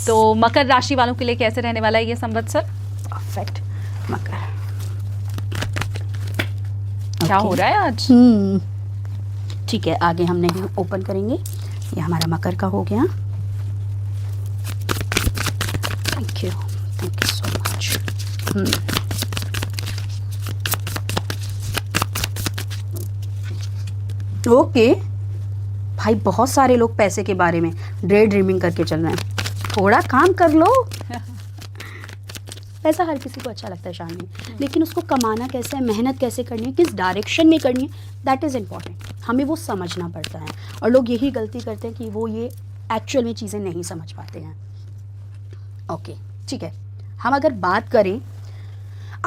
तो मकर राशि वालों के लिए कैसे रहने वाला है ये संवत्सर? परफेक्ट। मकर क्या हो रहा है आज? ठीक है, आगे हम नहीं ओपन करेंगे, ये हमारा मकर का हो गया। Thank you so much. Okay भाई, बहुत सारे लोग पैसे के बारे में डे ड्रीमिंग करके चल रहे हैं, थोड़ा काम कर लो। पैसा हर किसी को अच्छा लगता है शान में, लेकिन उसको कमाना कैसे है, मेहनत कैसे करनी है, किस डायरेक्शन में करनी है, दैट इज़ इम्पॉर्टेंट। हमें वो समझना पड़ता है, और लोग यही गलती करते हैं कि वो ये एक्चुअल में चीज़ें नहीं समझ पाते हैं। ओके ठीक है, हम अगर बात करें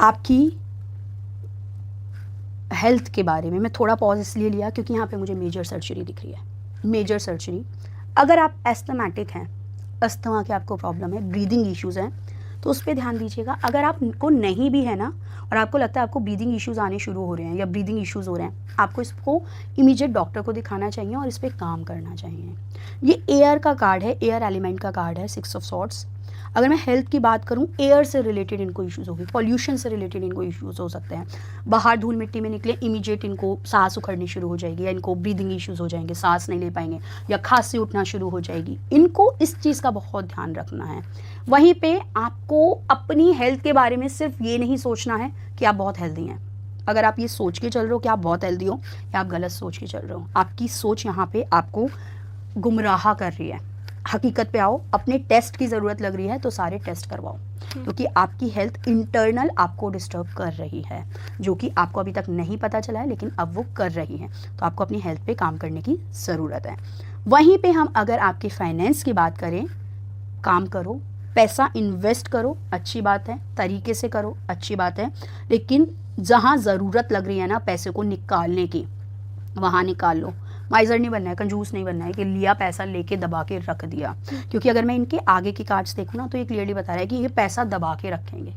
आपकी हेल्थ के बारे में, मैं थोड़ा पॉज इसलिए लिया क्योंकि यहाँ पे मुझे मेजर सर्जरी दिख रही है। मेजर सर्जरी, अगर आप एस्थमेटिक हैं, अस्थमा के आपको प्रॉब्लम है, ब्रीदिंग इश्यूज़ हैं, तो उस पर ध्यान दीजिएगा। अगर आपको नहीं भी है ना, और आपको लगता है आपको ब्रीदिंग इश्यूज़ आने शुरू हो रहे हैं या ब्रीदिंग इश्यूज़ हो रहे हैं, आपको इसको इमीडिएट डॉक्टर को दिखाना चाहिए और इस पर काम करना चाहिए। ये एयर का कार्ड है, एयर एलिमेंट का कार्ड है, 6 ऑफ सॉर्ड्स। अगर मैं हेल्थ की बात करूं, एयर से रिलेटेड इनको इश्यूज़ होगी, पॉल्यूशन से रिलेटेड इनको इश्यूज़ हो सकते हैं। बाहर धूल मिट्टी में निकले, इमीडिएट इनको सांस उखड़नी शुरू हो जाएगी, या इनको ब्रीदिंग इश्यूज़ हो जाएंगे, सांस नहीं ले पाएंगे, या खांसी उठना शुरू हो जाएगी। इनको इस चीज़ का बहुत ध्यान रखना है। वहीं पे आपको अपनी हेल्थ के बारे में सिर्फ ये नहीं सोचना है कि आप बहुत हेल्दी हैं। अगर आप ये सोच के चल रहे हो कि आप बहुत हेल्दी हो, या आप गलत सोच के चल रहे हो, आपकी सोच यहाँ पे आपको गुमराह कर रही है। हकीकत पे आओ, अपने टेस्ट की ज़रूरत लग रही है तो सारे टेस्ट करवाओ, क्योंकि आपकी हेल्थ इंटरनल आपको डिस्टर्ब कर रही है, जो कि आपको अभी तक नहीं पता चला है, लेकिन अब वो कर रही है। तो आपको अपनी हेल्थ पे काम करने की ज़रूरत है। वहीं पे हम अगर आपके फाइनेंस की बात करें, काम करो, पैसा इन्वेस्ट करो, अच्छी बात है, तरीके से करो, अच्छी बात है, लेकिन जहाँ ज़रूरत लग रही है ना पैसे को निकालने की, वहाँ निकाल लो। माइजर नहीं बनना है, कंजूस नहीं बनना है कि लिया पैसा लेके दबा के रख दिया। क्योंकि अगर मैं इनके आगे की कार्ड्स देखूँ ना, तो ये क्लियरली बता रहा है कि ये पैसा दबा के रखेंगे।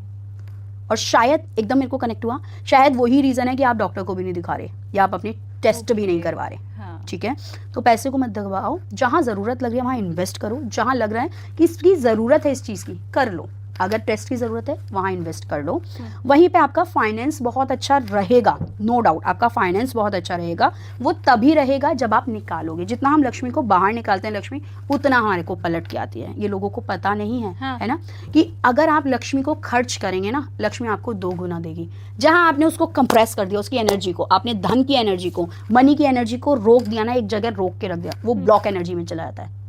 और शायद एकदम मेरे को कनेक्ट हुआ, शायद वही रीज़न है कि आप डॉक्टर को भी नहीं दिखा रहे, या आप अपने टेस्ट भी नहीं करवा रहे। ठीक है, तो पैसे को मत दबाओ, जहाँ ज़रूरत लग रही है वहाँ इन्वेस्ट करो, जहाँ लग रहा है कि इसकी ज़रूरत है इस चीज़ की, कर लो। अगर टेस्ट की ज़रूरत है वहाँ इन्वेस्ट कर लो। वहीं पे आपका फाइनेंस बहुत अच्छा रहेगा, नो डाउट आपका फाइनेंस बहुत अच्छा रहेगा। वो तभी रहेगा जब आप निकालोगे। जितना हम लक्ष्मी को बाहर निकालते हैं, लक्ष्मी उतना हमारे को पलट के आती है। ये लोगों को पता नहीं है, है ना, कि अगर आप लक्ष्मी को खर्च करेंगे ना, लक्ष्मी आपको 2 गुना देगी। जहाँ आपने उसको कंप्रेस कर दिया, उसकी एनर्जी को, आपने धन की एनर्जी को, मनी की एनर्जी को रोक दिया ना, एक जगह रोक के रख दिया, वो ब्लॉक एनर्जी में चला जाता है,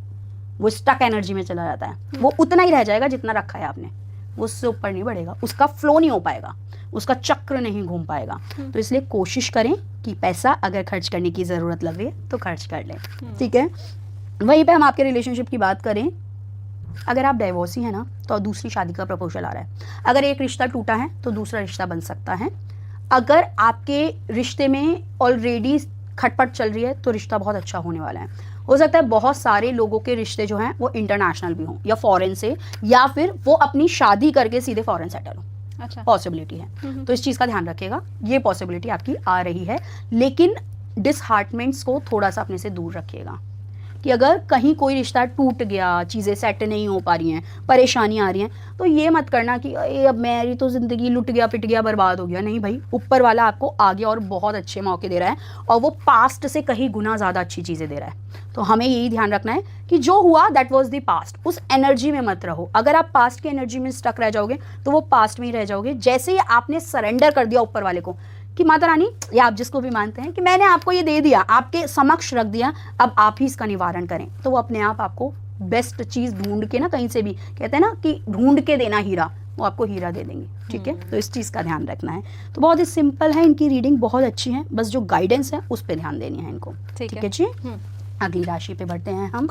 वो स्टक एनर्जी में चला जाता है। वो उतना ही रह जाएगा जितना रखा है आपने, वो उससे ऊपर नहीं बढ़ेगा, उसका फ्लो नहीं हो पाएगा, उसका चक्र नहीं घूम पाएगा। तो इसलिए कोशिश करें कि पैसा अगर खर्च करने की ज़रूरत लग रही है तो खर्च कर लें। ठीक है, वहीं पे हम आपके रिलेशनशिप की बात करें, अगर आप डाइवोर्सी हैं ना, तो दूसरी शादी का प्रपोजल आ रहा है। अगर एक रिश्ता टूटा है तो दूसरा रिश्ता बन सकता है। अगर आपके रिश्ते में ऑलरेडी खटपट चल रही है तो रिश्ता बहुत अच्छा होने वाला है। हो सकता है बहुत सारे लोगों के रिश्ते जो हैं वो इंटरनेशनल भी हों, या फॉरेन से, या फिर वो अपनी शादी करके सीधे फॉरेन सेटल हो। अच्छा, पॉसिबिलिटी है। तो इस चीज़ का ध्यान रखिएगा, ये पॉसिबिलिटी आपकी आ रही है। लेकिन डिसहार्टमेंट्स को थोड़ा सा अपने से दूर रखिएगा, कि अगर कहीं कोई रिश्ता टूट गया, चीज़ें सेट नहीं हो पा रही हैं, परेशानी आ रही हैं, तो ये मत करना कि अब मेरी तो ज़िंदगी लुट गया, पिट गया, बर्बाद हो गया। नहीं भाई, ऊपर वाला आपको आगे और बहुत अच्छे मौके दे रहा है, और वो पास्ट से कहीं गुना ज़्यादा अच्छी चीज़ें दे रहा है। तो हमें यही ध्यान रखना है कि जो हुआ दैट वाज द पास्ट, उस एनर्जी में मत रहो। अगर आप पास्ट की एनर्जी में स्टक रह जाओगे तो वो पास्ट में ही रह जाओगे। जैसे ही आपने सरेंडर कर दिया ऊपर वाले को कि माता रानी, या आप जिसको भी मानते हैं, कि मैंने आपको ये दे दिया, आपके समक्ष रख दिया, अब आप ही इसका निवारण करें, तो वो अपने आप आपको बेस्ट चीज़ ढूंढ के ना, कहीं से भी कहते हैं ना कि ढूंढ के देना हीरा, वो आपको हीरा दे देंगे। ठीक है, तो इस चीज़ का ध्यान रखना है। तो बहुत ही सिंपल है, इनकी रीडिंग बहुत अच्छी है, बस जो गाइडेंस है उस पर ध्यान देनी है इनको। ठीक है जी, अगली राशि पे बढ़ते हैं हम।